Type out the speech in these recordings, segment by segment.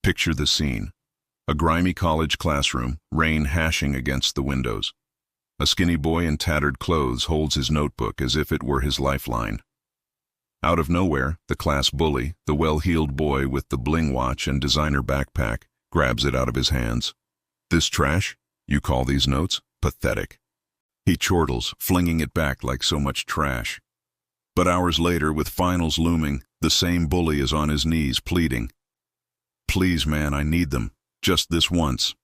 Picture the scene. A grimy college classroom, rain hashing against the windows. A skinny boy in tattered clothes holds his notebook as if it were his lifeline. Out of nowhere, the class bully, the well-heeled boy with the bling watch and designer backpack, grabs it out of his hands. "This trash? You call these notes? Pathetic." He chortles, flinging it back like so much trash. But hours later, with finals looming, the same bully is on his knees pleading. "Please, man, I need them. Just this once."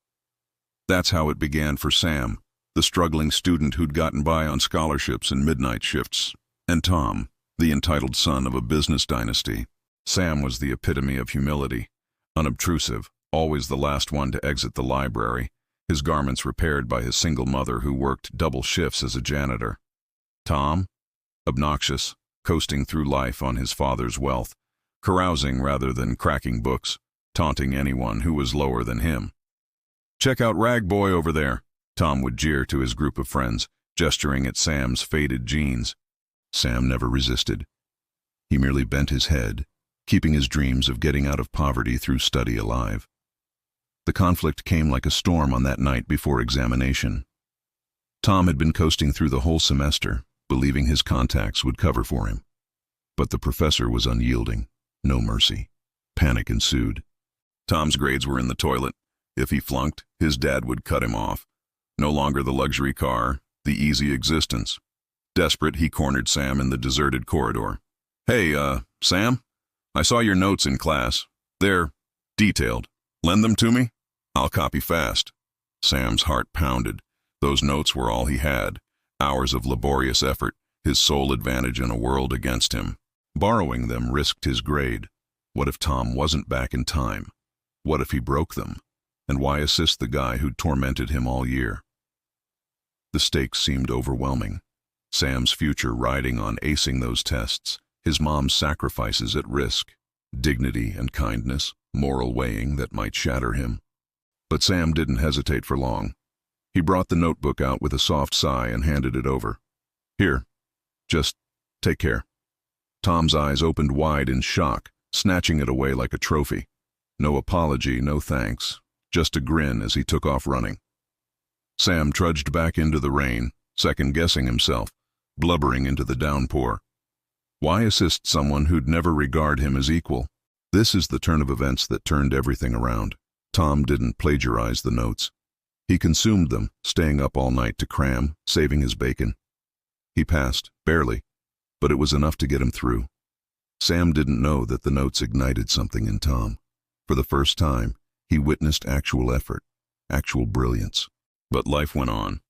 That's how it began for Sam, the struggling student who'd gotten by on scholarships and midnight shifts, and Tom, the entitled son of a business dynasty. Sam was the epitome of humility, unobtrusive, always the last one to exit the library, his garments repaired by his single mother who worked double shifts as a janitor. Tom? Obnoxious, coasting through life on his father's wealth, carousing rather than cracking books, taunting anyone who was lower than him. "Check out Rag Boy over there," Tom would jeer to his group of friends, gesturing at Sam's faded jeans. Sam never resisted. He merely bent his head, keeping his dreams of getting out of poverty through study alive. The conflict came like a storm on that night before examination. Tom had been coasting through the whole semester, believing his contacts would cover for him. But the professor was unyielding, no mercy. Panic ensued. Tom's grades were in the toilet. If he flunked, his dad would cut him off. No longer the luxury car, the easy existence. Desperate, he cornered Sam in the deserted corridor. "Hey, Sam, I saw your notes in class. They're detailed. Lend them to me? I'll copy fast." Sam's heart pounded. Those notes were all he had. Hours of laborious effort, his sole advantage in a world against him. Borrowing them risked his grade. What if Tom wasn't back in time? What if he broke them? And why assist the guy who'd tormented him all year? The stakes seemed overwhelming. Sam's future riding on acing those tests, his mom's sacrifices at risk, dignity and kindness, moral weighing that might shatter him. But Sam didn't hesitate for long. He brought the notebook out with a soft sigh and handed it over. "Here, just take care." Tom's eyes opened wide in shock, snatching it away like a trophy. No apology, no thanks, just a grin as he took off running. Sam trudged back into the rain, second-guessing himself, blubbering into the downpour. Why assist someone who'd never regard him as equal? This is the turn of events that turned everything around. Tom didn't plagiarize the notes. He consumed them, staying up all night to cram, saving his bacon. He passed, barely, but it was enough to get him through. Sam didn't know that the notes ignited something in Tom. For the first time, he witnessed actual effort, actual brilliance. But life went on.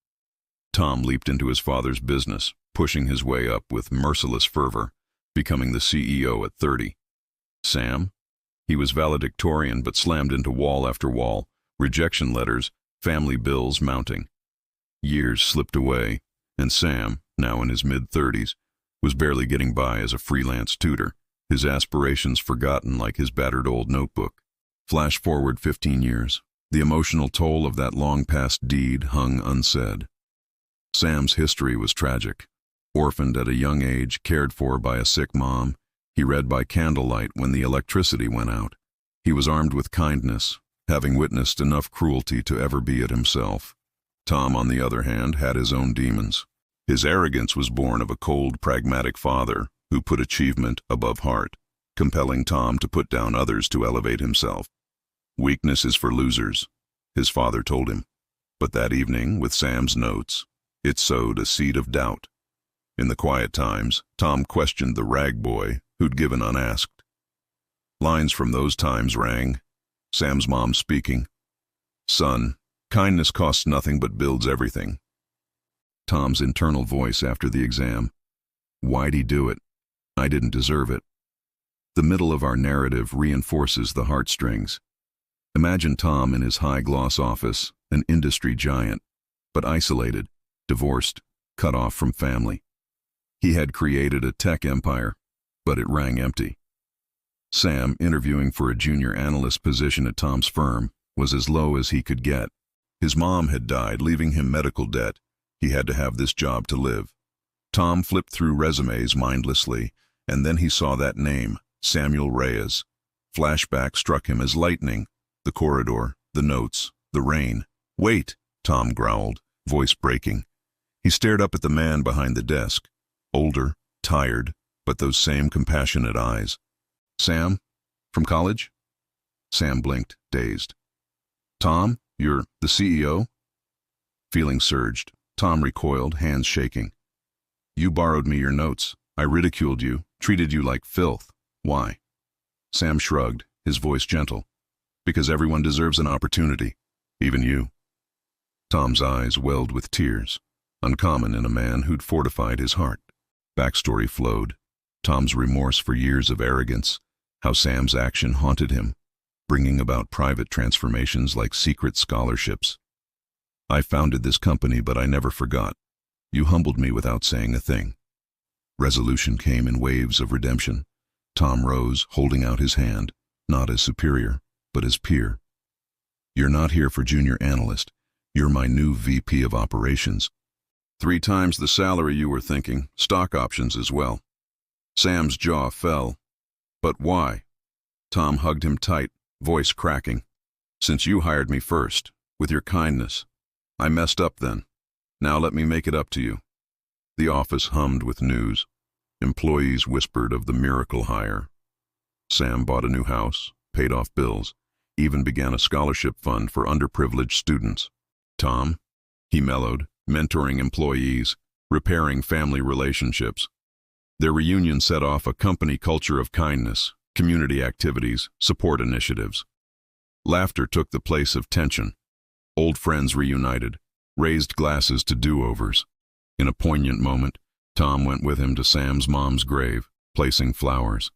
Tom leaped into his father's business, pushing his way up with merciless fervor, becoming the CEO at 30. Sam? He was valedictorian but slammed into wall after wall, rejection letters, family bills mounting. Years slipped away, and Sam, now in his mid-30s, was barely getting by as a freelance tutor, his aspirations forgotten like his battered old notebook. Flash forward 15 years. The emotional toll of that long-past deed hung unsaid. Sam's history was tragic. Orphaned at a young age, cared for by a sick mom, he read by candlelight when the electricity went out. He was armed with kindness, having witnessed enough cruelty to ever be it himself. Tom, on the other hand, had his own demons. His arrogance was born of a cold, pragmatic father who put achievement above heart, compelling Tom to put down others to elevate himself. "Weakness is for losers," his father told him. But that evening, with Sam's notes, it sowed a seed of doubt. In the quiet times, Tom questioned the rag boy who'd given unasked. Lines from those times rang, Sam's mom speaking. "Son, kindness costs nothing but builds everything." Tom's internal voice after the exam. "Why'd he do it? I didn't deserve it." The middle of our narrative reinforces the heartstrings. Imagine Tom in his high-gloss office, an industry giant, but isolated, divorced, cut off from family. He had created a tech empire, but it rang empty. Sam, interviewing for a junior analyst position at Tom's firm, was as low as he could get. His mom had died, leaving him medical debt. He had to have this job to live. Tom flipped through resumes mindlessly, and then he saw that name, Samuel Reyes. Flashback struck him as lightning, The corridor, the notes, the rain. "Wait," Tom growled, voice breaking. He stared up at the man behind the desk. Older, tired, but those same compassionate eyes. "Sam? From college?" Sam blinked, dazed. "Tom, you're the CEO?" Feeling surged. Tom recoiled, hands shaking. "You borrowed me your notes. I ridiculed you, treated you like filth. Why?" Sam shrugged, his voice gentle. "Because everyone deserves an opportunity, even you." Tom's eyes welled with tears, uncommon in a man who'd fortified his heart. Backstory flowed. Tom's remorse for years of arrogance, how Sam's action haunted him, bringing about private transformations like secret scholarships. "I founded this company, but I never forgot. You humbled me without saying a thing." Resolution came in waves of redemption. Tom rose, holding out his hand, not as superior, but as peer. "You're not here for junior analyst. You're my new VP of operations. 3 times the salary you were thinking, stock options as well." Sam's jaw fell. "But why?" Tom hugged him tight, voice cracking. "Since you hired me first, with your kindness. I messed up then. Now let me make it up to you." The office hummed with news. Employees whispered of the miracle hire. Sam bought a new house, paid off bills, even began a scholarship fund for underprivileged students. Tom, he mellowed, mentoring employees, repairing family relationships. Their reunion set off a company culture of kindness, community activities, support initiatives. Laughter took the place of tension. Old friends reunited, raised glasses to do-overs. In a poignant moment, Tom went with him to Sam's mom's grave, placing flowers.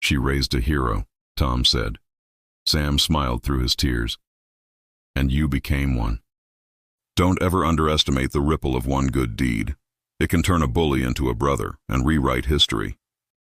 "She raised a hero," Tom said. Sam smiled through his tears. "And you became one." Don't ever underestimate the ripple of one good deed. It can turn a bully into a brother and rewrite history.